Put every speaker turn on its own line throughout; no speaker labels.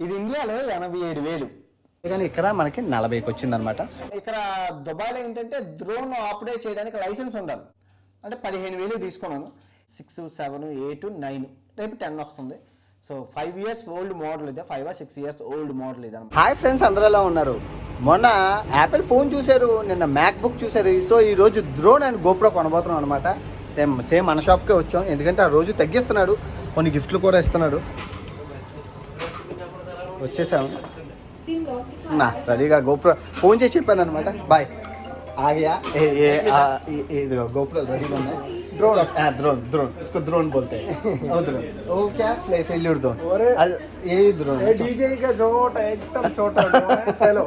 ఇది ఇండియాలో 87,000 కానీ ఇక్కడ మనకి 40కి వచ్చిందనమాట. ఇక్కడ దుబాయ్లో ఏంటంటే డ్రోన్ ఆపరేట్ చేయడానికి లైసెన్స్ ఉండాలి. అంటే 15,000 తీసుకున్నాను. 6, 7, 8, 9 రేపు 10 వస్తుంది. సో 5 years ఓల్డ్ మోడల్ ఇది, 5 or 6 years ఓల్డ్ మోడల్ ఇది. హాయ్ ఫ్రెండ్స్, అందరూ ఎలా ఉన్నారు? మొన్న యాపిల్ ఫోన్ చూశారు, నిన్న మ్యాక్ బుక్ చూశారు. సో ఈరోజు డ్రోన్ అండ్ గోప్రో కొనబోతున్నాం అనమాట. సేమ్ మన షాప్కే వచ్చాం, ఎందుకంటే ఆ రోజు తగ్గిస్తున్నాడు, కొన్ని గిఫ్ట్లు కూడా ఇస్తున్నాడు. వచ్చేసాము నా రెడీగా. గోప్రో ఫోన్ చేసి చెప్పాను అనమాట, బాయ్ ఆగియా ఇదిగో గోప్రో రెడీగా ఉన్నాయి. ड्रोन इसको ड्रोन बोलते हैं. ड्रोन वो क्या फेल्यूर ड्रोन, ये ड्रोन
डीजे का छोटा एकदम छोटा ड्रोन है. हेलो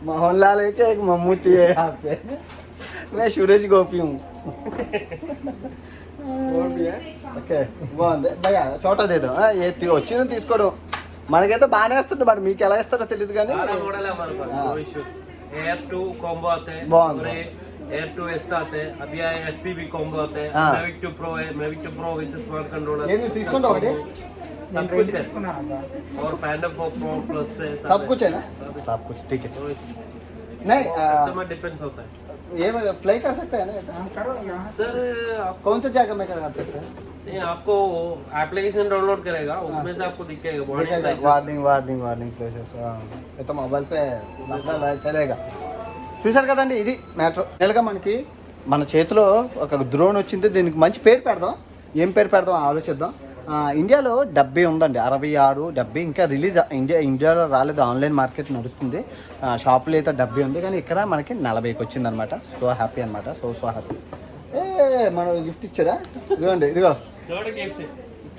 मोहनलाल है क्या? एक मम्मूती है यहाँ पे. मैं सुरेश गोपी हूँ. ఓకే బాగుంది భయ్యా, చోట దేదో ఏ వచ్చిన తీసుకోవడం. మనకైతే బాగానే వస్తుంది, మరి మీకు ఎలా ఇస్తారో తెలియదు కానీ బాగుంది.
Air 2S आते हैं, अभी आए FPV कॉम्बो आते हैं, mavic 2 Pro है, mavic 2 Pro with smart controller.
ये తీసుకుంటా ఒకటి,
सब कुछ है और Phantom 4 Pro Plus है,
सब कुछ है ना, सब कुछ ठीक है. नहीं
कस्टमर डिपेंड्स होता है.
ये फ्लाई कर सकते हैं ना?
करो यहाँ
सर आप
कौन सा जगह में कर सकते हैं?
नहीं, आपको एप्लीकेशन डाउनलोड करेगा, उसमें से आपको दिखेगा
वार्निंग प्लेसेस. ये तो मोबाइल पे चलेगा. చూసారు కదండి, ఇది మ్యాటర్. నెలగా మనకి మన చేతిలో ఒక డ్రోన్ వచ్చింది. దీనికి మంచి పేరు పెడదాం. ఏం పేరు పెడదాం ఆలోచిద్దాం. ఇండియాలో 70 ఉందండి, 66, 70 ఇంకా రిలీజ్ ఇండియాలో రాలేదు. ఆన్లైన్ మార్కెట్ నడుస్తుంది, షాపులో అయితే 70 ఉంది. కానీ ఇక్కడ మనకి 40కి వచ్చిందనమాట. సో హ్యాపీ అనమాట. So happy. మనం గిఫ్ట్ ఇచ్చారా? ఇదిగోండి, ఇదిగో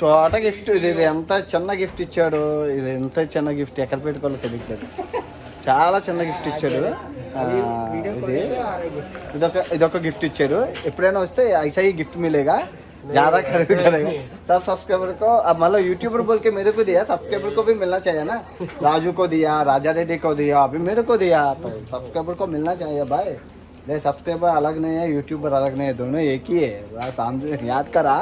చోట గిఫ్ట్. ఇది ఎంత చిన్న గిఫ్ట్ ఇచ్చాడు. ఇది ఎంత చిన్న గిఫ్ట్ ఎక్కడ పెట్టుకోవాలో తెలియట్లేదు. చాలా చిన్న గిఫ్ట్ ఇచ్చాడు. ఇదొక గిఫ్ట్ ఇచ్చారు. ఎప్పుడైనా వస్తే ऐसा ही गिफ्ट मिलेगा, ज़्यादा खरीद करेगा. सब सब्सक्राइबर को, अब मतलब यूट्यूबर बोल के मेरे को दिया, सब्सक्राइबर को भी मिलना चाहिए ना. राजू को दिया, राजा रेड्डी को दिया, अभी मेरे को दिया, तो सब्सक्राइबर को मिलना चाहिए भाई. नहीं, सब्सक्राइबर अलग नहीं है, यूट्यूबर अलग नहीं है, दोनों एक ही है. सामने याद करा.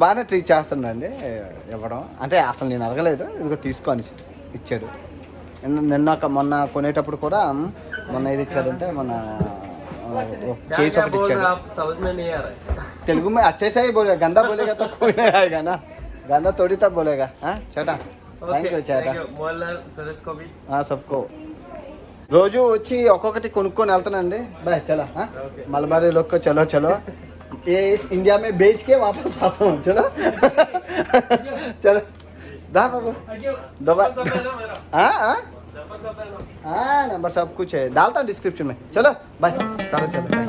బాగానే ట్రీట్ చేస్తుండండి ఇవ్వడం. అంటే అసలు నేను అడగలేదు, ఇదిగో తీసుకొని ఇచ్చాడు. మొన్న కొనేటప్పుడు కూడా మొన్న ఇది ఇచ్చారంటే మన కేసు ఒకటి ఇచ్చాడు. తెలుగు में अच्छे से ही बोलेगा, गंदा बोलेगा तो कोई नहीं आएगा ना. गंदा थोड़ी तब बोलेगा. चटा థ్యాంక్ యూ చేటా. సబ్కో రోజు వచ్చి ఒక్కొక్కటి కొనుక్కొని వెళ్తానండి. బాయ్ చలో మలబారీ లోక్ చలో చలో. ये इस इंडिया में बेच के वापस आता हूँ. चलो चलो दा बाबू दबा. हाँ नंबर सब कुछ है, डालता हूँ डिस्क्रिप्शन में. चलो बाय. चलो चलो बाय.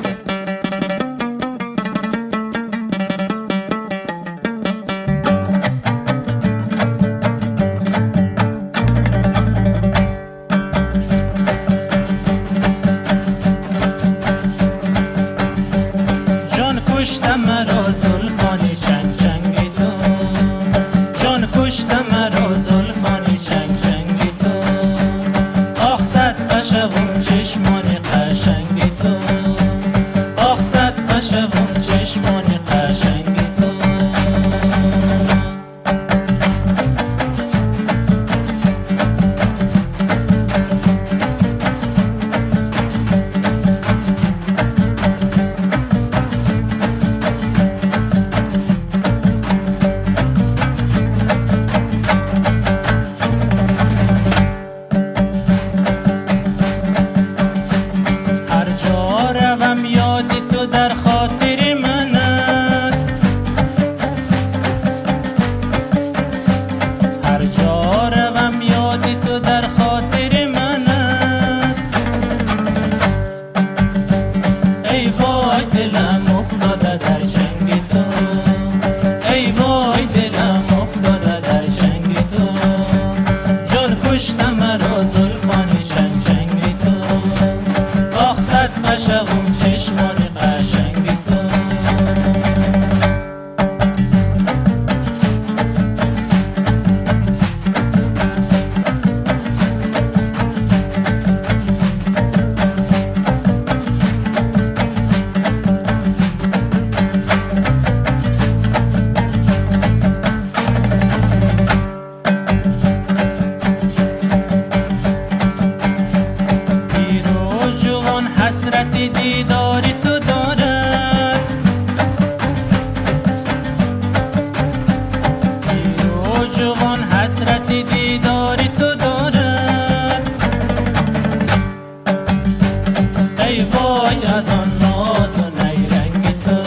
ای وای از آن ناز و نیرنگ تو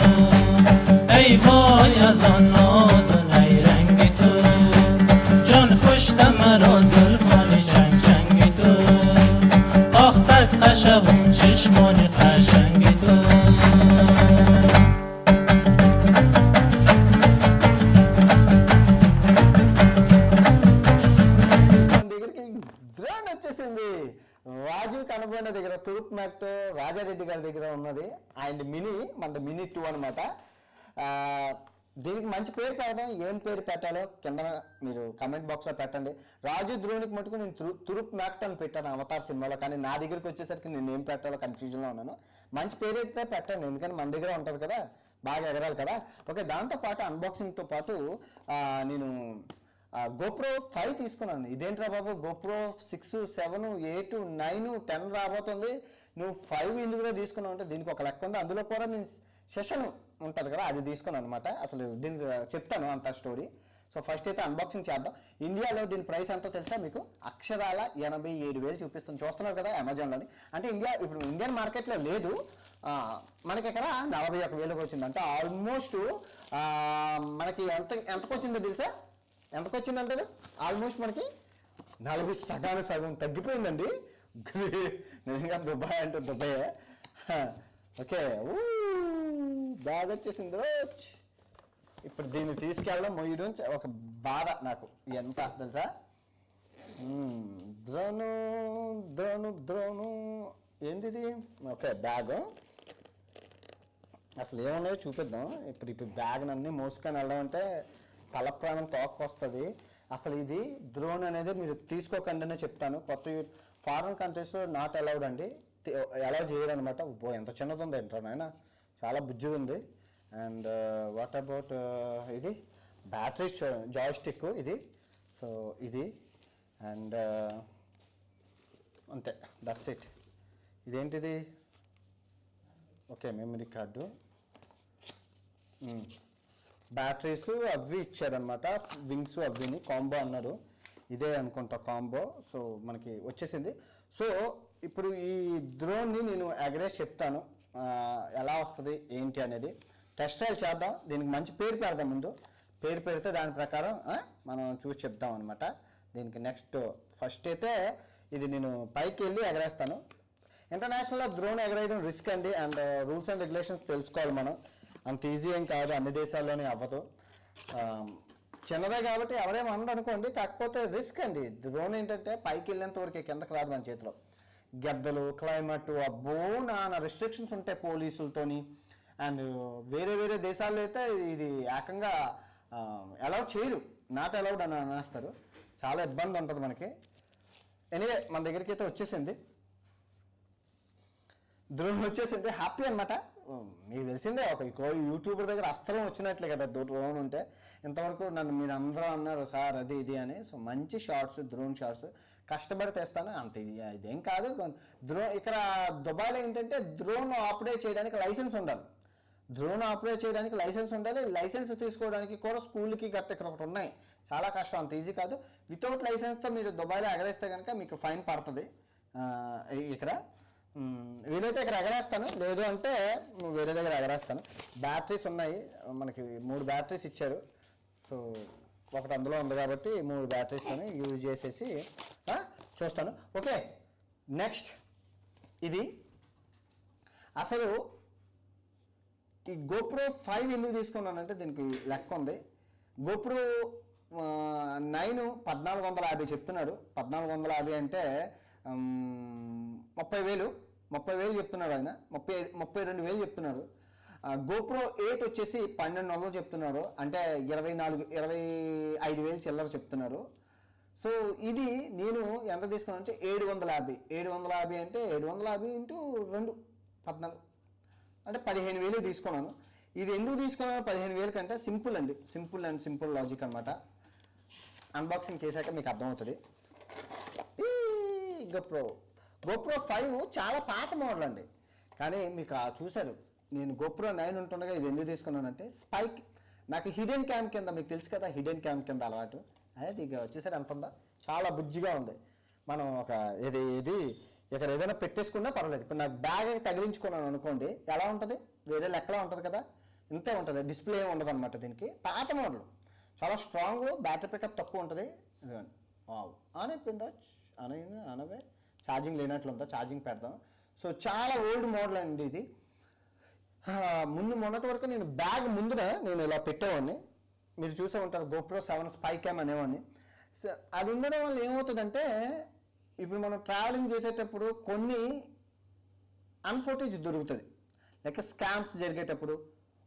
ای وای از آن ناز و نیرنگ تو جان کشته مرا زلفان جنگ جنگ تو آخ صد قشقم چشمان قشنگ تو
దగ్గరికి డ్రోన్ వచ్చేసింది. రాజు కనబడిన దగ్గర తూర్పు మ్యాక్టో రాజారెడ్డి గారి దగ్గర ఉన్నది. అండ్ మినీ మన మినీ 2 అనమాట. దీనికి మంచి పేరు పెడదాం. ఏం పేరు పెట్టాలో కింద మీరు కమెంట్ బాక్స్లో పెట్టండి. రాజు డ్రోన్కి మటుకు నేను తురుప్ మ్యాక్టో అని పెట్టాను అవతార్ సినిమాలో. కానీ నా దగ్గరికి వచ్చేసరికి నేను ఏం పెట్టాలో కన్ఫ్యూజన్లో ఉన్నాను. మంచి పేరు అయితే పెట్టండి, ఎందుకంటే మన దగ్గర ఉంటుంది కదా, బాగా ఎగరాలి కదా. ఓకే, దాంతోపాటు అన్బాక్సింగ్తో పాటు నేను గోప్రో 5 తీసుకున్నాను. ఇదేంట్రా బాబు, గోప్రో 6, 7, 8, 9, 10 రాబోతుంది, నువ్వు 5 ఎందుకులో తీసుకున్నావు అంటే దీనికి ఒక లెక్క ఉంది. అందులో కూడా నేను సెషన్ ఉంటుంది కదా, అది తీసుకున్నాను అనమాట. అసలు దీనికి చెప్తాను అంత స్టోరీ. సో ఫస్ట్ అయితే అన్బాక్సింగ్ చేద్దాం. ఇండియాలో దీని ప్రైస్ ఎంతో తెలుసా మీకు? అక్షరాల 87,000 చూపిస్తుంది. చూస్తున్నారు కదా అమెజాన్లోని. అంటే ఇప్పుడు ఇండియన్ మార్కెట్లో లేదు, మనకి ఇక్కడ 41,000 వచ్చింది. అంటే ఆల్మోస్ట్ మనకి ఎంతకు వచ్చిందో తెలుసా? ఎంతకు వచ్చిందంటే ఆల్మోస్ట్ మనకి 40 సగం తగ్గిపోయిందండి. నిజంగా దుబాయ్ అంటే దుబాయే. ఓకే, బాగా వచ్చేసింది రోజు. ఇప్పుడు దీన్ని తీసుకెళ్ళడం మొయ్యడం ఒక బాధ నాకు. ఎంత తెలుసా? డ్రోను డ్రోను డ్రోను ఏంది ఇది? Okay, bag. అసలు ఏమున్నాయో చూపిద్దాం. ఇప్పుడు బ్యాగ్ అన్నీ మోసుకొని వెళ్ళడం అంటే తల ప్రాణం తోక్కొస్తుంది. అసలు ఇది డ్రోన్ అనేది మీరు తీసుకోకండినే చెప్తాను. కొత్త ఫారిన్ కంట్రీస్లో నాట్ అలౌడ్ అండి, అలౌ చేయరు అనమాట. ఎంత చిన్నది ఉంది ఏంటో నాయన, చాలా బుజ్జిగా ఉంది. అండ్ వాట్ అబౌట్ ఇది బ్యాటరీ జాయ్స్టిక్ ఇది. సో ఇది అండ్ అంతే, దట్స్ ఇట్. ఇదేంటిది? ఓకే, మెమరీ కార్డు, బ్యాటరీస్ అవి ఇచ్చారనమాట. వింగ్స్ అవిని కాంబో అన్నారు, ఇదే అనుకుంటా కాంబో. సో మనకి వచ్చేసింది. సో ఇప్పుడు ఈ డ్రోన్ని నేను అగ్రేస్ చెప్తాను ఎలా వస్తుంది ఏంటి అనేది. టెస్ట్ ట్రయల్ చేద్దాం. దీనికి మంచి పేరు పెడదాం. ముందు పేరు పెడితే దాని ప్రకారం మనం చూసి చెప్దాం అనమాట. దీనికి నెక్స్ట్ ఫస్ట్ అయితే ఇది నేను పైకి వెళ్ళి ఎగరేస్తాను. ఇంటర్నేషనల్లో డ్రోన్ ఎగరేయడం రిస్క్ అండి. అండ్ రూల్స్ అండ్ రెగ్యులేషన్స్ తెలుసుకోవాలి మనం. అంత ఈజీ ఏం కాదు, అన్ని దేశాల్లోనే అవ్వదు. చిన్నదే కాబట్టి ఎవరేమో అనరు అనుకోండి, కాకపోతే రిస్క్ అండి. డ్రోన్ ఏంటంటే పైకి వెళ్ళేంత వరకు కిందకి రాదు మన చేతిలో. గెద్దలు, క్లైమేట్, అబ్బో నానా రెస్ట్రిక్షన్స్ ఉంటాయి పోలీసులతోని. అండ్ వేరే వేరే దేశాల్లో అయితే ఇది ఏకంగా అలౌ చేయరు, నాట్ అలౌడ్ అని అనేస్తారు. చాలా ఇబ్బంది ఉంటుంది మనకి. ఎనీవే మన దగ్గరికి అయితే వచ్చేసింది, డ్రోన్ వచ్చేసింది. హ్యాపీ అనమాట. మీకు తెలిసిందే, ఒక యూట్యూబర్ దగ్గర అస్త్రం వచ్చినట్లే కదా డ్రోన్ ఉంటే. ఇంతవరకు మీరు అందరూ అన్నారు సార్ అది ఇది అని. సో మంచి షార్ట్స్, డ్రోన్ షార్ట్స్ కష్టపడి తెస్తాను, అంత ఇదేం కాదు. ఇక్కడ దుబాయ్లో ఏంటంటే డ్రోన్ ఆపరేట్ చేయడానికి లైసెన్స్ ఉండాలి. డ్రోన్ ఆపరేట్ చేయడానికి లైసెన్స్ ఉండాలి. లైసెన్స్ తీసుకోవడానికి కూడా స్కూల్కి గట్ట ఇక్కడ ఒకటి ఉన్నాయి. చాలా కష్టం, అంత ఈజీ కాదు. వితౌట్ లైసెన్స్తో మీరు దుబాయ్లో ఎగరేస్తే కనుక మీకు ఫైన్ పడుతుంది. ఇక్కడ వీలైతే ఇక్కడ ఎగరేస్తాను, లేదు అంటే వేరే దగ్గర ఎగరేస్తాను. బ్యాటరీస్ ఉన్నాయి మనకి, 3 బ్యాటరీస్ ఇచ్చారు. సో ఒకటి అందులో ఉంది కాబట్టి 3 బ్యాటరీస్తోనే యూజ్ చేసేసి చూస్తాను. ఓకే, నెక్స్ట్ ఇది అసలు ఈ గోప్రో 5 ఎందుకు తీసుకున్నానంటే దీనికి లెక్క ఉంది. గోప్రో 9 1450 చెప్తున్నాడు. 1450 అంటే 30,000 చెప్తున్నాడు ఆయన. 32,000 చెప్తున్నాడు. గోప్రో 8 వచ్చేసి 1200 చెప్తున్నారు. అంటే 25,000 చిల్లర చెప్తున్నారు. సో ఇది నేను ఎంత తీసుకున్నాను అంటే 750. 750 అంటే 750 ఇంటూ 2 14 అంటే 15,000 తీసుకున్నాను. ఇది ఎందుకు తీసుకున్నాను 15,000 కంటే? సింపుల్ అండి, సింపుల్ లాజిక్ అనమాట. అన్బాక్సింగ్ చేశాక మీకు అర్థమవుతుంది. గోప్రో 5 చాలా పాత మోడల్ అండి. కానీ మీకు చూశారు, నేను గోప్రో 9 ఉంటుండగా ఇది ఎందుకు తీసుకున్నానంటే స్పైక్. నాకు హిడెన్ క్యామ్ కింద, మీకు తెలుసు కదా హిడెన్ క్యామ్ కింద అలవాటు. అదే ఇక వచ్చేసరి ఎంత ఉందా, చాలా బుజ్జిగా ఉంది. మనం ఒక ఇది ఇక్కడ ఏదైనా పెట్టేసుకున్నా పర్వాలేదు. ఇప్పుడు నాకు బ్యాగ్ తగిలించుకున్నాను అనుకోండి, ఎలా ఉంటుంది, వేరే లెక్కలా ఉంటుంది కదా, ఇంతే ఉంటుంది, డిస్ప్లే ఏమి ఉండదు అనమాట. దీనికి పాత మోడల్, చాలా స్ట్రాంగ్, బ్యాటరీ పికప్ తక్కువ ఉంటుంది. ఇదిగోండి ఆన్ అయిపోయిందా, అనవే ఛార్జింగ్ లేనట్లు ఉందా, ఛార్జింగ్ పెడదాం. సో చాలా ఓల్డ్ మోడల్ అండి ఇది. మొన్నటి వరకు నేను బ్యాగ్ ముందున నేను ఇలా పెట్టేవాడిని, మీరు చూసే ఉంటారు GoPro 7 స్పై క్యామ్ అనేవాడిని. సో అది ఉండడం వల్ల ఏమవుతుందంటే ఇప్పుడు మనం ట్రావెలింగ్ చేసేటప్పుడు కొన్ని అన్ఫోటేజ్ దొరుకుతుంది, లైక్ స్కామ్స్ జరిగేటప్పుడు,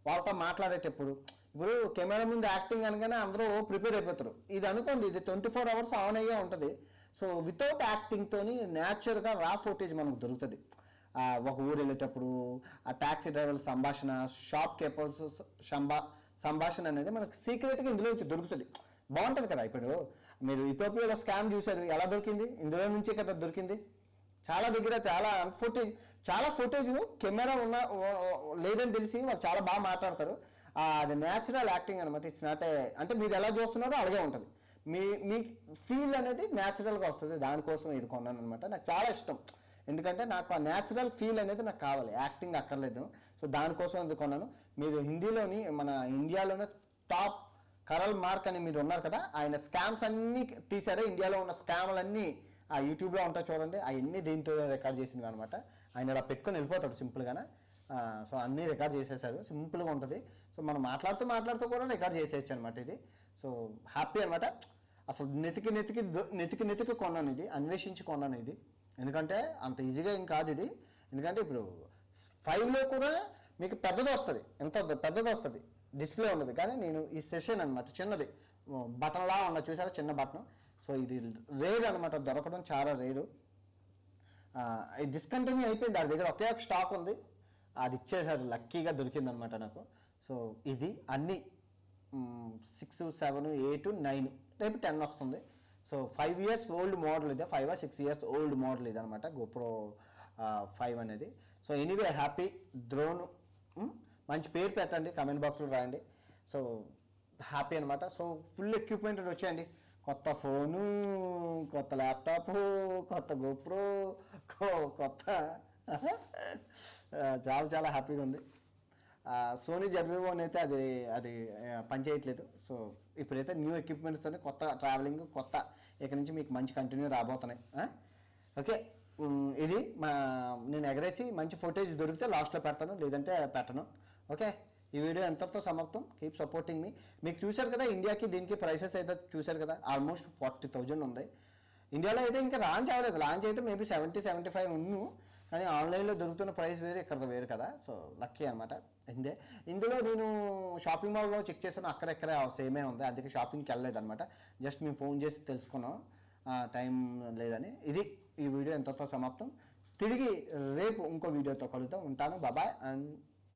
వాళ్ళతో మాట్లాడేటప్పుడు. ఇప్పుడు కెమెరా ముందు యాక్టింగ్ అనగానే అందరూ ప్రిపేర్ అయిపోతారు. ఇది అనుకోండి, ఇది 24 hours ఆన్ అయ్యే ఉంటుంది. సో వితౌట్ యాక్టింగ్తో న్యాచురల్గా రా ఫోటేజ్ మనకు దొరుకుతుంది. ఒక ఊరు వెళ్ళేటప్పుడు ఆ ట్యాక్సీ డ్రైవర్ల సంభాషణ, షాప్ కీపర్స్ సంభాషణ అనేది మనకు సీక్రెట్గా ఇందులో నుంచి దొరుకుతుంది. బాగుంటుంది కదా. ఇప్పుడు మీరు ఇథియోపియాలో స్కామ్ చూశారు, ఎలా దొరికింది, ఇందులో నుంచే కదా దొరికింది. చాలా దగ్గర చాలా ఫుటేజ్ కెమెరా లేదని తెలిసి వాళ్ళు చాలా బాగా మాట్లాడతారు. అది న్యాచురల్ యాక్టింగ్ అనమాట. ఇట్స్ నాట్ అంటే మీరు ఎలా చూస్తున్నారో అలాగే ఉంటుంది, మీ ఫీల్ అనేది న్యాచురల్గా వస్తుంది. దానికోసం ఇది కొన్నాను అనమాట. నాకు చాలా ఇష్టం, ఎందుకంటే నాకు ఆ న్యాచురల్ ఫీల్ అనేది నాకు కావాలి, యాక్టింగ్ అక్కర్లేదు. సో దానికోసం ఇది కొన్నాను. మీరు హిందీలోని మన ఇండియాలోనే టాప్ కరల్ మార్క్ అని మీరు ఉన్నారు కదా, ఆయన స్కామ్స్ అన్నీ తీశారు. ఇండియాలో ఉన్న స్కామ్లన్నీ ఆ యూట్యూబ్లో ఉంటాయి చూడండి, అవన్నీ దీంతో రికార్డ్ చేసినవి అనమాట. ఆయన ఇలా పెట్టుకొని వెళ్ళిపోతాడు సింపుల్గానే. సో అన్నీ రికార్డ్ చేసేసారు, సింపుల్గా ఉంటుంది. సో మనం మాట్లాడుతూ కూడా రికార్డ్ చేసేయచ్చు అనమాట ఇది. సో హ్యాపీ అనమాట. అసలు నెతికి కొన్నాను ఇది, అన్వేషించి కొన్నాను ఇది. ఎందుకంటే అంత ఈజీగా ఏం కాదు ఇది. ఎందుకంటే ఇప్పుడు 5లో కూడా మీకు పెద్దది వస్తుంది, ఎంత పెద్దది వస్తుంది, డిస్ప్లే ఉండదు. కానీ నేను ఈ సెషన్ అనమాట, చిన్నది బటన్లా ఉన్న చూసారా, చిన్న బటన్. సో ఇది రేర్ అనమాట, దొరకడం చాలా రేరు. డిస్కంటిన్యూ అయిపోయింది, దాని దగ్గర ఒకే ఒక స్టాక్ ఉంది, అది ఇచ్చేసారు, లక్కీగా దొరికింది అనమాట నాకు. సో ఇది అన్నీ 6, 7, 8, 9, రేపు 10 వస్తుంది. సో 5 years ఓల్డ్ మోడల్ ఇది, 5 or 6 years ఓల్డ్ మోడల్ ఇది అనమాట GoPro 5 అనేది. సో ఎనీవే హ్యాపీ డ్రోన్, మంచి పేరు పెట్టండి, కామెంట్ బాక్స్లో రాయండి. సో హ్యాపీ అనమాట. సో ఫుల్ ఎక్విప్మెంట్ వచ్చాయండి, కొత్త ఫోను, కొత్త ల్యాప్టాపు, కొత్త GoPro, కొత్త చాలా హ్యాపీగా ఉంది. సోనీ ZV-1 అయితే అది పనిచేయట్లేదు. సో ఇప్పుడైతే న్యూ ఎక్విప్మెంట్స్తోనే కొత్త ట్రావెలింగ్, కొత్త ఇక్కడ నుంచి మీకు మంచి కంటిన్యూ రాబోతున్నాయి. ఓకే, ఇది నేను ఎగరేసి మంచి ఫుటేజ్ దొరికితే లాస్ట్లో పెడతాను, లేదంటే పెట్టను. ఓకే, ఈ వీడియో ఎంతతో సమాప్తం. కీప్ సపోర్టింగ్ మీ. మీకు చూశారు కదా, ఇండియాకి దీనికి ప్రైసెస్ అయితే చూశారు కదా, ఆల్మోస్ట్ 40,000 ఉంది. ఇండియాలో అయితే ఇంకా లాంచ్ అవ్వలేదు, లాంచ్ అయితే మేబీ 70-75 ఉన్ను, కానీ ఆన్లైన్లో దొరుకుతున్న ప్రైస్ వేరు, ఇక్కడ వేరు కదా. సో లక్కీ అనమాట. ఇందులో నేను షాపింగ్ మాల్లో చెక్ చేశాను, అక్కడెక్కడే సేమే ఉంది, అందుకే షాపింగ్కి వెళ్ళలేదు అనమాట. జస్ట్ మేము ఫోన్ చేసి తెలుసుకున్నాం, టైం లేదని. ఇది ఈ వీడియో ఎంతతో సమాప్తం. తిరిగి రేపు ఇంకో వీడియోతో కలుద్దాం. ఉంటాను, బాబాయ్ అండ్